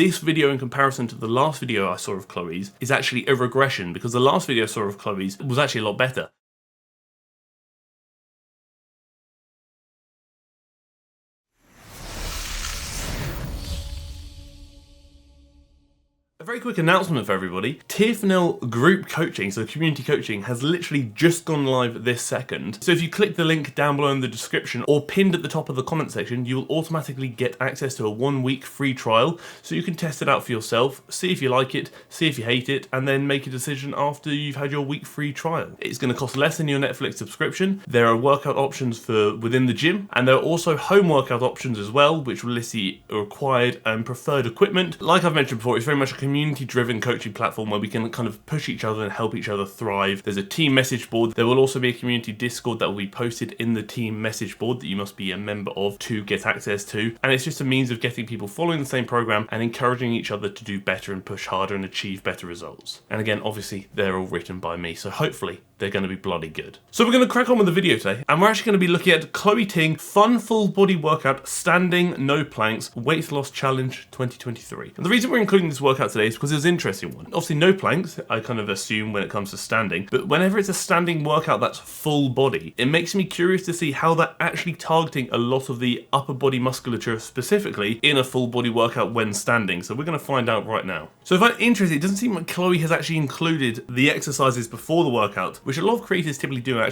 this video in comparison to the last video I saw of Chloe's is actually a regression, because the last video I saw of Chloe's was actually a lot better. A very quick announcement for everybody. teamforneverlean group coaching, so community coaching, has literally just gone live this second. So if you click the link down below in the description or pinned at the top of the comment section, you will automatically get access to a 1-week free trial, so you can test it out for yourself, see if you like it, see if you hate it, and then make a decision after you've had your week free trial. It's going to cost less than your Netflix subscription. There are workout options for within the gym, and there are also home workout options as well, which will list the required and preferred equipment. Like I've mentioned before, it's very much a community-driven coaching platform where we can kind of push each other and help each other thrive. There's a team message board. There will also be a community Discord that will be posted in the team message board that you must be a member of to get access to. And it's just a means of getting people following the same program and encouraging each other to do better and push harder and achieve better results. And again, obviously, they're all written by me, so hopefully they're going to be bloody good. So we're going to crack on with the video today, and we're actually going to be looking at Chloe Ting Fun Full Body Workout Standing No Planks Weight Loss Challenge 2023. And the reason we're including this workout today is because it's an interesting one. Obviously no planks, I kind of assume when it comes to standing, but whenever it's a standing workout that's full body, it makes me curious to see how they're actually targeting a lot of the upper body musculature specifically in a full body workout when standing. So we're going to find out right now. So if I'm interested, it doesn't seem like Chloe has actually included the exercises before the workout, which a lot of creators typically do. I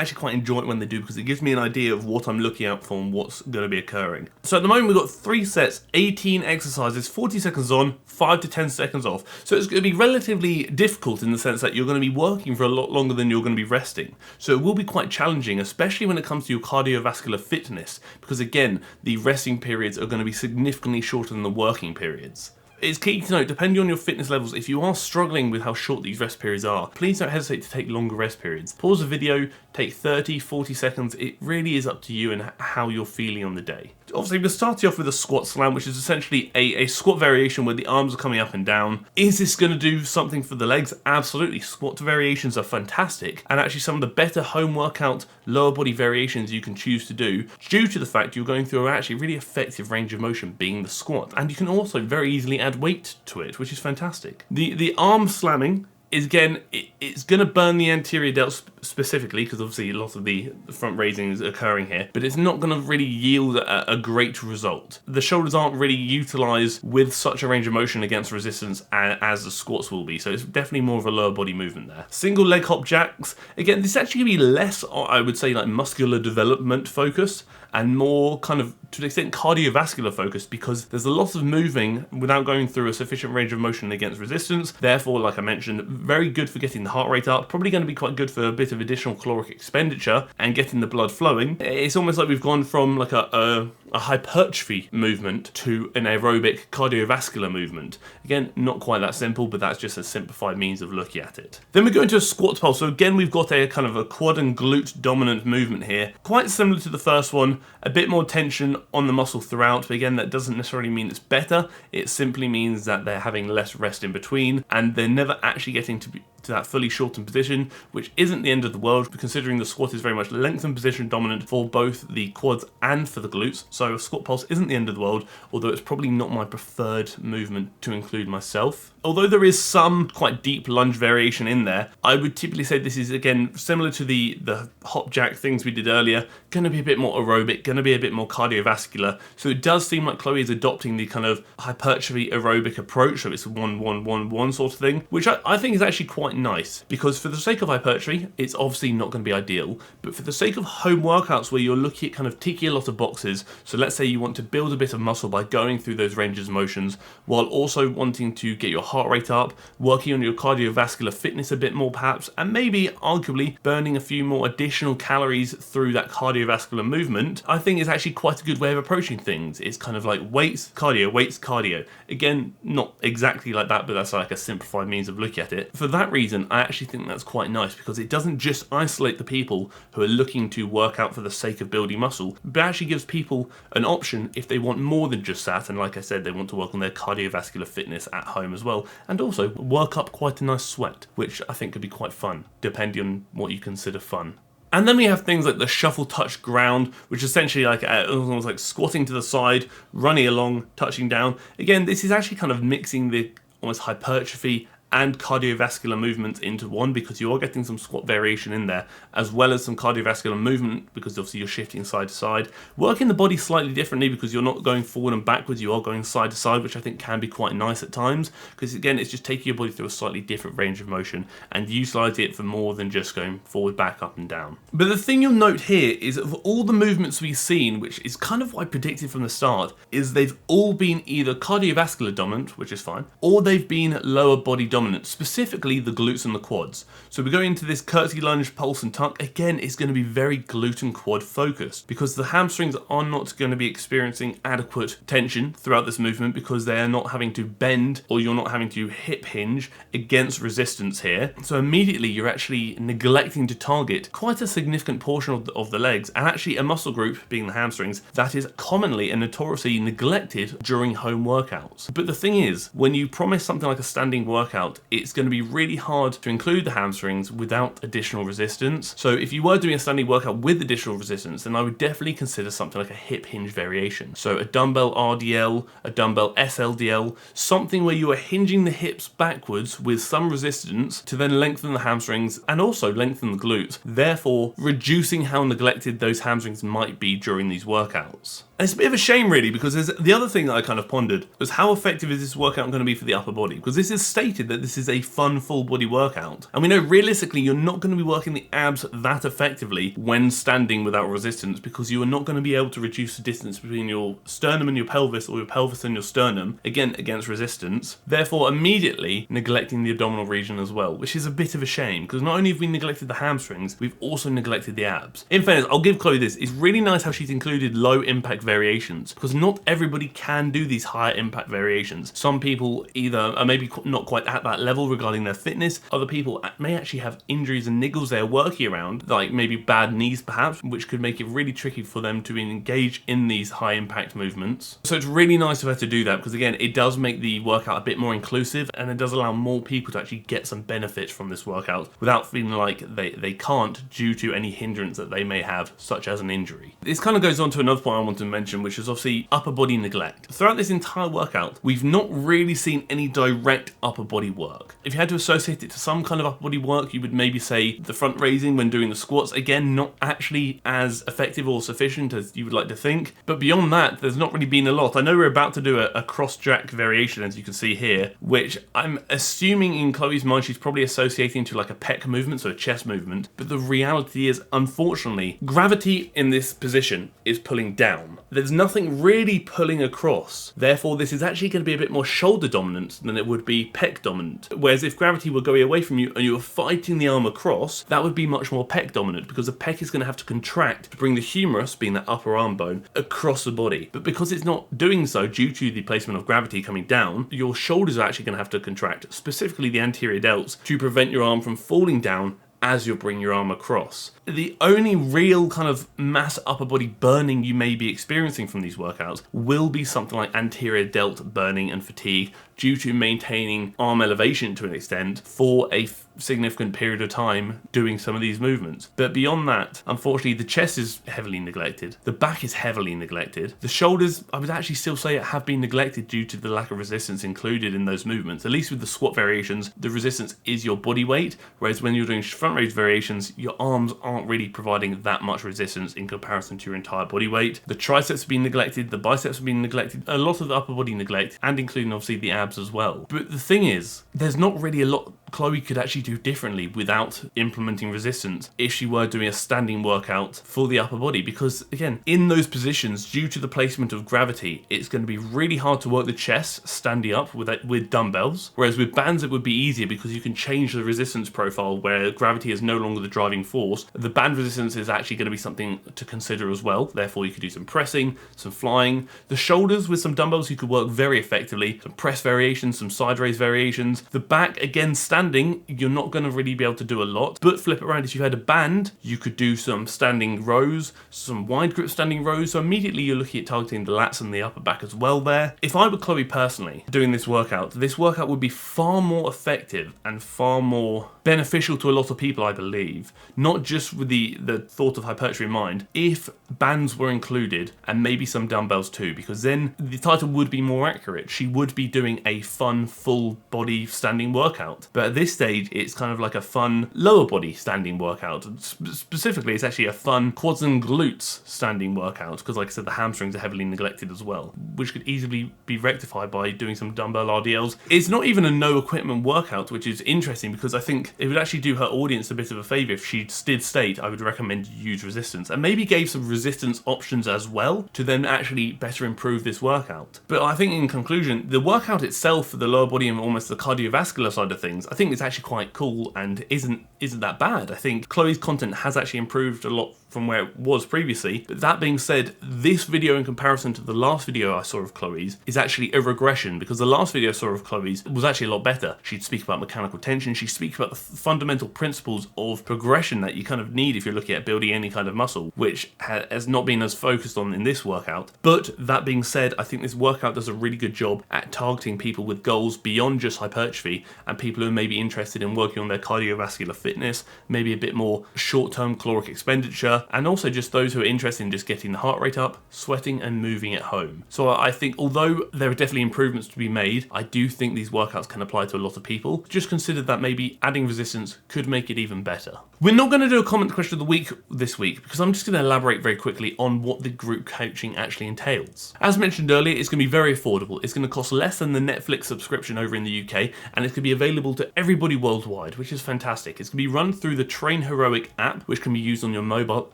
actually quite enjoy it when they do, because it gives me an idea of what I'm looking out for and what's going to be occurring. So at the moment we've got 3 sets, 18 exercises, 40 seconds on, 5 to 10 seconds off. So it's going to be relatively difficult in the sense that you're going to be working for a lot longer than you're going to be resting. So it will be quite challenging, especially when it comes to your cardiovascular fitness, because again, the resting periods are going to be significantly shorter than the working periods. It's key to note, depending on your fitness levels, if you are struggling with how short these rest periods are, please don't hesitate to take longer rest periods. Pause the video, take 30, 40 seconds. It really is up to you and how you're feeling on the day. Obviously, we're starting off with a squat slam, which is essentially a squat variation where the arms are coming up and down. Is this going to do something for the legs? Absolutely. Squat variations are fantastic, and actually some of the better home workout lower body variations you can choose to do, due to the fact you're going through actually really effective range of motion being the squat. And you can also very easily add weight to it, which is fantastic. The arm slamming is, again, it's going to burn the anterior delts specifically, because obviously a lot of the front raising is occurring here, but it's not going to really yield a great result. The shoulders aren't really utilized with such a range of motion against resistance as the squats will be, so it's definitely more of a lower body movement there. Single leg hop jacks, again, this is actually going to be less, I would say, like muscular development focus and more kind of, to an extent, cardiovascular focus, because there's a lot of moving without going through a sufficient range of motion against resistance. Therefore, like I mentioned, very good for getting the heart rate up, probably going to be quite good for a bit of additional caloric expenditure and getting the blood flowing. It's almost like we've gone from like a hypertrophy movement to an aerobic cardiovascular movement. Again, not quite that simple, but that's just a simplified means of looking at it. Then we go into a squat pulse. So again, we've got a kind of a quad and glute dominant movement here, quite similar to the first one, a bit more tension on the muscle throughout, but again, that doesn't necessarily mean it's better. It simply means that they're having less rest in between, and they're never actually getting to that fully shortened position, which isn't the end of the world, considering the squat is very much lengthened position dominant for both the quads and for the glutes. So a squat pulse isn't the end of the world, although it's probably not my preferred movement to include myself. Although there is some quite deep lunge variation in there, I would typically say this is, again, similar to the hop jack things we did earlier, going to be a bit more aerobic, going to be a bit more cardiovascular. So it does seem like Chloe is adopting the kind of hypertrophy aerobic approach, so it's 1-1-1-1 sort of thing, which I think is actually quite nice, because for the sake of hypertrophy, it's obviously not going to be ideal, but for the sake of home workouts where you're looking at kind of ticking a lot of boxes, so let's say you want to build a bit of muscle by going through those ranges of motions, while also wanting to get your heart rate up, working on your cardiovascular fitness a bit more perhaps, and maybe arguably burning a few more additional calories through that cardiovascular movement, I think is actually quite a good way of approaching things. It's kind of like weights, cardio. Again, not exactly like that, but that's like a simplified means of looking at it. For that reason, I actually think that's quite nice, because it doesn't just isolate the people who are looking to work out for the sake of building muscle, but actually gives people an option if they want more than just that, and like I said, they want to work on their cardiovascular fitness at home as well, and also work up quite a nice sweat, which I think could be quite fun, depending on what you consider fun. And then we have things like the shuffle touch ground, which is essentially like almost like squatting to the side, running along, touching down. Again, this is actually kind of mixing the almost hypertrophy and cardiovascular movements into one, because you are getting some squat variation in there, as well as some cardiovascular movement, because obviously you're shifting side to side. Working the body slightly differently, because you're not going forward and backwards, you are going side to side, which I think can be quite nice at times, because again, it's just taking your body through a slightly different range of motion and utilising it for more than just going forward, back, up and down. But the thing you'll note here is of all the movements we've seen, which is kind of what I predicted from the start, is they've all been either cardiovascular dominant, which is fine, or they've been lower body dominant, specifically the glutes and the quads. So we go into this curtsy lunge, pulse and tuck. Again, it's going to be very glute and quad focused, because the hamstrings are not going to be experiencing adequate tension throughout this movement, because they are not having to bend, or you're not having to hip hinge against resistance here. So immediately you're actually neglecting to target quite a significant portion of the legs, and actually a muscle group, being the hamstrings, that is commonly and notoriously neglected during home workouts. But the thing is, when you promise something like a standing workout, it's going to be really hard to include the hamstrings without additional resistance. So if you were doing a standing workout with additional resistance, then I would definitely consider something like a hip hinge variation. So a dumbbell RDL, a dumbbell SLDL, something where you are hinging the hips backwards with some resistance to then lengthen the hamstrings and also lengthen the glutes, therefore reducing how neglected those hamstrings might be during these workouts. And it's a bit of a shame really, because there's the other thing that I kind of pondered was how effective is this workout going to be for the upper body? Because this is stated that this is a fun full body workout. And we know realistically you're not going to be working the abs that effectively when standing without resistance, because you are not going to be able to reduce the distance between your sternum and your pelvis, or your pelvis and your sternum, again against resistance. Therefore immediately neglecting the abdominal region as well, which is a bit of a shame, because not only have we neglected the hamstrings, we've also neglected the abs. In fairness, I'll give Chloe this, it's really nice how she's included low impact variations, because not everybody can do these higher impact variations. Some people either are maybe not quite at that level regarding their fitness, other people may actually have injuries and niggles they're working around, like maybe bad knees perhaps, which could make it really tricky for them to engage in these high impact movements. So it's really nice of her to do that, because again, it does make the workout a bit more inclusive, and it does allow more people to actually get some benefit from this workout without feeling like they can't due to any hindrance that they may have, such as an injury. This kind of goes on to another point I want to mention, which is obviously upper body neglect. Throughout this entire workout, we've not really seen any direct upper body work. If you had to associate it to some kind of upper body work, you would maybe say the front raising when doing the squats. Again, not actually as effective or sufficient as you would like to think. But beyond that, there's not really been a lot. I know we're about to do a cross jack variation, as you can see here, which I'm assuming in Chloe's mind she's probably associating to like a pec movement, so a chest movement. But the reality is, unfortunately, gravity in this position is pulling down. There's nothing really pulling across. Therefore, this is actually going to be a bit more shoulder dominant than it would be pec dominant. Whereas if gravity were going away from you and you were fighting the arm across, that would be much more pec dominant, because the pec is going to have to contract to bring the humerus, being that upper arm bone, across the body. But because it's not doing so due to the placement of gravity coming down, your shoulders are actually going to have to contract, specifically the anterior delts, to prevent your arm from falling down as you bring your arm across. The only real kind of mass upper body burning you may be experiencing from these workouts will be something like anterior delt burning and fatigue due to maintaining arm elevation to an extent for a significant period of time doing some of these movements. But beyond that, unfortunately, the chest is heavily neglected. The back is heavily neglected. The shoulders, I would actually still say it have been neglected due to the lack of resistance included in those movements. At least with the squat variations, the resistance is your body weight, whereas when you're doing front raise variations, your arms aren't really providing that much resistance in comparison to your entire body weight. The triceps have been neglected, the biceps have been neglected, a lot of the upper body neglect, and including obviously the abs as well. But the thing is, there's not really a lot Chloe could actually do differently without implementing resistance if she were doing a standing workout for the upper body, because again, in those positions, due to the placement of gravity, it's going to be really hard to work the chest standing up with dumbbells, whereas with bands it would be easier because you can change the resistance profile where gravity is no longer the driving force. The band resistance is actually going to be something to consider as well, therefore you could do some pressing, some flying. The shoulders with some dumbbells you could work very effectively, some press variations, some side raise variations. The back, again, standing, you're not going to really be able to do a lot, but flip it around, if you had a band, you could do some standing rows, some wide grip standing rows, so immediately you're looking at targeting the lats and the upper back as well there. If I were Chloe personally doing this workout would be far more effective and far more beneficial to a lot of people, I believe, not just with the thought of hypertrophy in mind, if bands were included and maybe some dumbbells too, because then the title would be more accurate. She would be doing a fun full body standing workout. But at this stage, it's kind of like a fun lower body standing workout. Specifically, it's actually a fun quads and glutes standing workout, because like I said, the hamstrings are heavily neglected as well, which could easily be rectified by doing some dumbbell RDLs. It's not even a no equipment workout, which is interesting, because I think it would actually do her audience a bit of a favor if she did state, I would recommend you use resistance, and maybe gave some resistance options as well to then actually better improve this workout. But I think in conclusion, the workout itself for the lower body and almost the cardiovascular side of things, I think it's actually quite cool and isn't that bad. I think Chloe's content has actually improved a lot from where it was previously. But that being said, this video in comparison to the last video I saw of Chloe's is actually a regression, because the last video I saw of Chloe's was actually a lot better. She'd speak about mechanical tension, she'd speak about the fundamental principles of progression that you kind of need if you're looking at building any kind of muscle, which has not been as focused on in this workout. But that being said, I think this workout does a really good job at targeting people with goals beyond just hypertrophy, and people who may be interested in working on their cardiovascular fitness, maybe a bit more short-term caloric expenditure, and also just those who are interested in just getting the heart rate up, sweating and moving at home. So I think although there are definitely improvements to be made, I do think these workouts can apply to a lot of people. Just consider that maybe adding resistance could make it even better. We're not going to do a comment question of the week this week, because I'm just going to elaborate very quickly on what the group coaching actually entails. As mentioned earlier, it's going to be very affordable. It's going to cost less than the Netflix subscription over in the UK, and it's going to be available to everybody worldwide, which is fantastic. It's going to be run through the Train Heroic app, which can be used on your mobile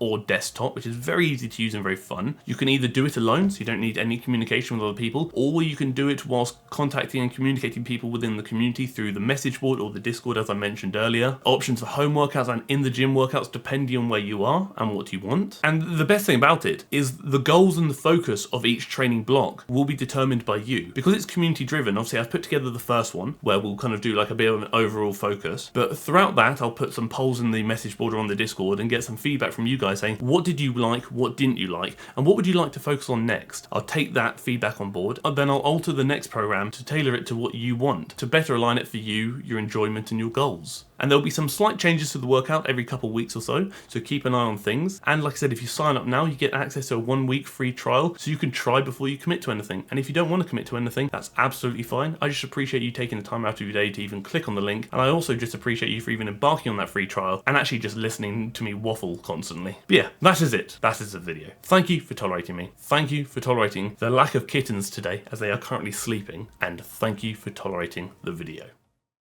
or desktop, which is very easy to use and very fun. You can either do it alone, so you don't need any communication with other people, or you can do it whilst contacting and communicating people within the community through the message board or the Discord, as I mentioned earlier. Options for home workouts and in the gym workouts depending on where you are and what you want. And the best thing about it is the goals and the focus of each training block will be determined by you. Because it's community driven, obviously I've put together the first one where we'll kind of do like a bit of an overall focus, but throughout that I'll put some polls in the message board or on the Discord and get some feedback from you guys saying, what did you like, what didn't you like, and what would you like to focus on next? I'll take that feedback on board, and then I'll alter the next program to tailor it to what you want, to better align it for you, your enjoyment and your goals. And there'll be some slight changes to the workout every couple of weeks or so keep an eye on things. And like I said, if you sign up now, you get access to a 1 week free trial, so you can try before you commit to anything. And if you don't want to commit to anything, that's absolutely fine. I just appreciate you taking the time out of your day to even click on the link, and I also just appreciate you for even embarking on that free trial and actually just listening to me waffle constantly. But yeah, that is it. That is the video. Thank you for tolerating me. Thank you for tolerating the lack of kittens today, as they are currently sleeping, and thank you for tolerating the video.